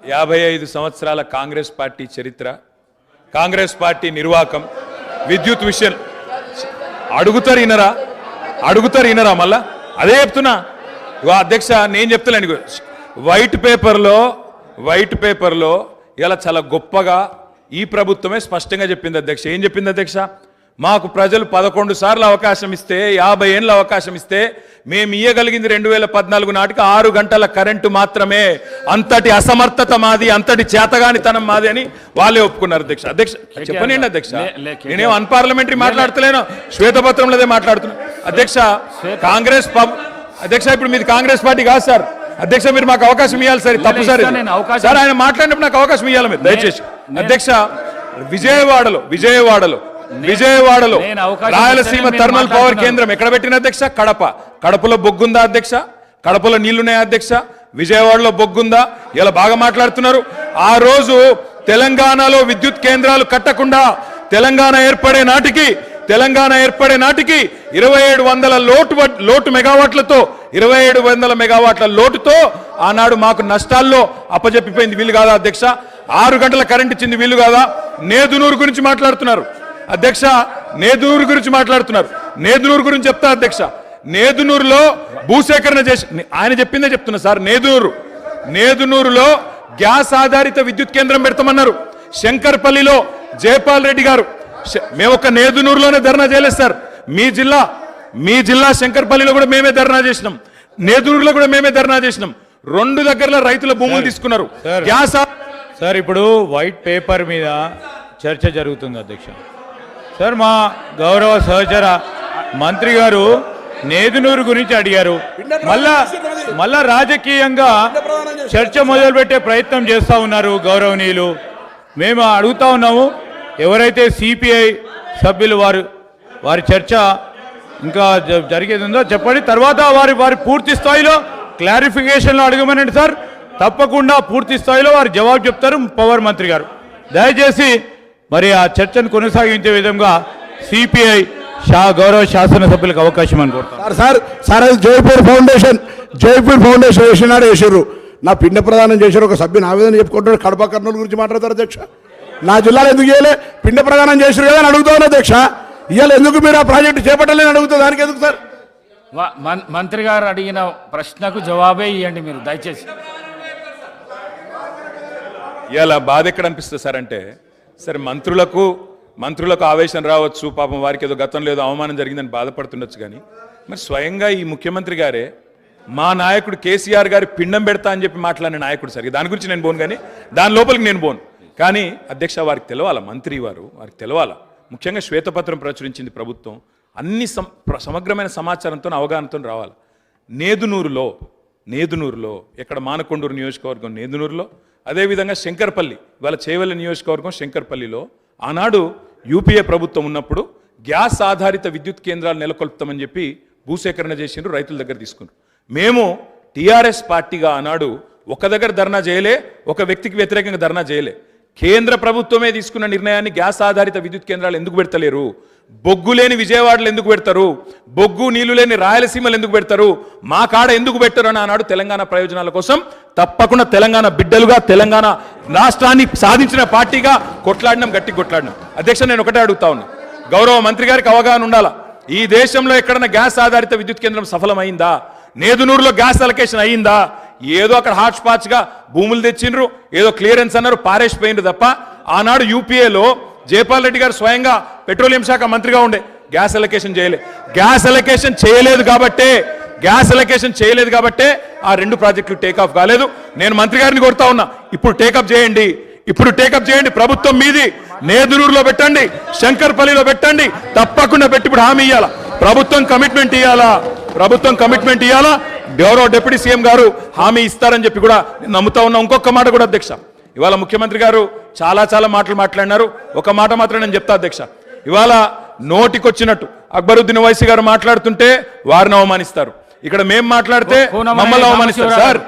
55 సంవత్సరాల కాంగ్రెస్ పార్టీ చరిత్ర, కాంగ్రెస్ పార్టీ నిర్వాకం, విద్యుత్ విషయం అడుగుతారు ఇనరా మళ్ళా అదే చెప్తున్నా. అధ్యక్ష నేను చెప్తలేను, వైట్ పేపర్లో ఇలా చాలా గొప్పగా ఈ ప్రభుత్వమే స్పష్టంగా చెప్పింది అధ్యక్ష. ఏం చెప్పింది అధ్యక్ష? మాకు ప్రజలు 11 సార్లు అవకాశం ఇస్తే, 50 ఏళ్ళ అవకాశం ఇస్తే మేము ఇయ్యగలిగింది 2014 నాటికి 6 గంటల కరెంటు మాత్రమే. అంతటి అసమర్థత మాది, అంతటి చేతగానితనం మాది అని వాళ్ళే ఒప్పుకున్నారు అధ్యక్ష. అధ్యక్ష చెప్పనండి అధ్యక్ష, నేనేం అన్పార్లమెంటరీ మాట్లాడతలేను, శ్వేతపత్రంలోదే మాట్లాడుతున్నా అధ్యక్ష. కాంగ్రెస్ అధ్యక్ష ఇప్పుడు మీది కాంగ్రెస్ పార్టీ కాదు సార్ అధ్యక్ష, మీరు మాకు అవకాశం ఇవ్వాలి సార్. తప్పు సార్ సార్, ఆయన మాట్లాడినప్పుడు నాకు అవకాశం ఇవ్వాలి మీరు దయచేసి అధ్యక్ష. విజయవాడలో రాయలసీమ థర్మల్ పవర్ కేంద్రం ఎక్కడ పెట్టిన అధ్యక్ష? కడపలో బొగ్గుందా అధ్యక్ష? కడపలో నీళ్లున్నాయా అధ్యక్ష? విజయవాడలో బొగ్గుందా? ఇలా బాగా మాట్లాడుతున్నారు. ఆ రోజు తెలంగాణలో విద్యుత్ కేంద్రాలు కట్టకుండా తెలంగాణ ఏర్పడే నాటికి 2700 లోటు మెగావాట్లతో 2700 మెగావాట్ల లోటుతో ఆనాడు మాకు నష్టాల్లో అప్పజెప్పిపోయింది. వీలు కాదా అధ్యక్ష? 6 గంటల కరెంట్ ఇచ్చింది వీలు కాదా? నేదునూరు గురించి మాట్లాడుతున్నారు అధ్యక్ష, నేదునూరు గురించి చెప్తా అధ్యక్ష. నేదునూరులో భూసేకరణ చేసి ఆయన చెప్పిందే చెప్తున్నా సార్. నేదునూరులో గ్యాస్ ఆధారిత విద్యుత్ కేంద్రం పెడతామన్నారు. శంకర్పల్లిలో జయపాల్ రెడ్డి గారు, మేము ఒక నేదునూరులోనే ధర్నా చేయలేదు సార్. మీ జిల్లా శంకర్పల్లిలో కూడా మేమే ధర్నా చేసినాం, నేదునూరులో కూడా మేమే ధర్నా చేసినాం. 2 దగ్గరలో రైతుల భూములు తీసుకున్నారు. గ్యాస్ సార్ ఇప్పుడు వైట్ పేపర్ మీద చర్చ జరుగుతుంది అధ్యక్ష. సార్ మా గౌరవ సహచర మంత్రి గారు నేదునూరు గురించి అడిగారు. మళ్ళా రాజకీయంగా చర్చ మొదలుపెట్టే ప్రయత్నం చేస్తూ ఉన్నారు గౌరవనీయులు. మేము అడుగుతా ఉన్నాము, ఎవరైతే సిపిఐ సభ్యులు వారి చర్చ ఇంకా జరిగేది ఉందో చెప్పండి. తర్వాత వారి పూర్తి స్థాయిలో క్లారిఫికేషన్లో అడగమనండి సార్. తప్పకుండా పూర్తి స్థాయిలో వారు జవాబు చెప్తారు పవర్ మంత్రి గారు. దయచేసి మరి ఆ చర్చను కొనసాగించే విధంగా సిపిఐ గౌరవ శాసనసభ్యులకు అవకాశం అనుకుంటారు. సార్ అది జైపూర్ ఫౌండేషన్ వేసినారు. నా పిండ ప్రదానం చేశారు ఒక సభ్యుని ఆవేదన చెప్పుకుంటాడు. కడప కర్నూలు గురించి మాట్లాడతారు అధ్యక్ష. నా జిల్లాలో ఎందుకు చేయలే? పిండ ప్రదానం చేశారు కదా అని అడుగుతాను అధ్యక్ష. ఇవాళ ఎందుకు మీరు ఆ ప్రాజెక్టు చేపట్టలేని అడుగుతా, దానికి ఎందుకు సార్? మంత్రి గారు అడిగిన ప్రశ్నకు జవాబే ఇవ్వండి మీరు దయచేసి. ఇలా బాధ ఎక్కడ అనిపిస్తుంది సార్ అంటే, సరే మంత్రులకు ఆవేశం రావచ్చు, పాపం వారికి ఏదో గతంలో ఏదో అవమానం జరిగిందని బాధపడుతుండొచ్చు. కానీ మరి స్వయంగా ఈ ముఖ్యమంత్రి గారే మా నాయకుడు కేసీఆర్ గారి పిండం పెడతా అని చెప్పి మాట్లాడిన నాయకుడు సార్. దాని గురించి నేను పోను, కానీ దాని లోపలికి నేను పోను. కానీ అధ్యక్ష వారికి తెలవాలా, మంత్రి వారికి తెలవాలా. ముఖ్యంగా శ్వేతపత్రం ప్రచురించింది ప్రభుత్వం, అన్ని సమగ్రమైన సమాచారంతో అవగాహనతో రావాలి. నేదునూరులో ఎక్కడ మానకొండూరు నియోజకవర్గం నేదునూరులో, అదేవిధంగా శంకర్పల్లి ఇవాళ చేవెళ్ళ నియోజకవర్గం శంకర్పల్లిలో ఆనాడు యూపీఏ ప్రభుత్వం ఉన్నప్పుడు గ్యాస్ ఆధారిత విద్యుత్ కేంద్రాలు నెలకొల్పుతామని చెప్పి భూసేకరణ చేసిండ్రు, రైతుల దగ్గర తీసుకున్నారు. మేము టీఆర్ఎస్ పార్టీగా ఆనాడు ఒక దగ్గర ధర్నా చేయలే, ఒక వ్యక్తికి వ్యతిరేకంగా ధర్నా చేయలే. కేంద్ర ప్రభుత్వమే తీసుకున్న నిర్ణయాన్ని గ్యాస్ ఆధారిత విద్యుత్ కేంద్రాలు ఎందుకు పెడతలేరు? బొగ్గు లేని విజయవాడలో ఎందుకు పెడతారు? బొగ్గు నీళ్లు లేని రాయలసీమలు ఎందుకు పెడతారు? మా కాడ ఎందుకు పెట్టరు అని ఆనాడు తెలంగాణ ప్రయోజనాల కోసం తప్పకుండా తెలంగాణ బిడ్డలుగా తెలంగాణ రాష్ట్రాన్ని సాధించిన పార్టీగా గట్టి కొట్లాడినాం. అధ్యక్ష నేను ఒకటే అడుగుతా ఉన్నా, గౌరవ మంత్రి గారికి అవగాహన ఉండాలా. ఈ దేశంలో ఎక్కడన్నా గ్యాస్ ఆధారిత విద్యుత్ కేంద్రం సఫలమైందా? నేదునూరులో గ్యాస్ అలొకేషన్ అయ్యిందా? ఏదో అక్కడ హాట్ స్పాట్స్గా భూములు తెచ్చిండ్రు, ఏదో క్లియరెన్స్ అన్నారు, పారేసిపోయిండ్రు తప్ప ఆనాడు యూపీఏలో జయపాల్ రెడ్డి గారు స్వయంగా పెట్రోలియం శాఖ మంత్రిగా ఉండే గ్యాస్ అలొకేషన్ చేయలేదు కాబట్టే ఆ 2 ప్రాజెక్టులు టేకాఫ్ కాలేదు. నేను మంత్రి గారిని కోరుతా ఉన్నా, ఇప్పుడు టేకప్ చేయండి. ప్రభుత్వం మీది. నేదునూరులో పెట్టండి, శంకర్పల్లిలో పెట్టండి, తప్పకుండా పెట్టి ఇప్పుడు హామీ ఇవ్వాలా. ప్రభుత్వం కమిట్మెంట్ ఇవ్వాలా. గౌరవ డిప్యూటీ సీఎం గారు హామీ ఇస్తారని చెప్పి కూడా నేను నమ్ముతా ఉన్నా. ఇంకొక మాట కూడా అధ్యక్ష, ఇవాళ ముఖ్యమంత్రి గారు చాలా మాటలు మాట్లాడినారు. ఒక మాట మాత్రం నేను చెప్తా అధ్యక్ష. ఇవాళ నోటికొచ్చినట్టు అక్బరుద్దీన్ ఓవైసీ గారు మాట్లాడుతుంటే వారిని అవమానిస్తారు, ఇక్కడ మేము మాట్లాడితే మమ్మల్ని అవమానిస్తారు సార్.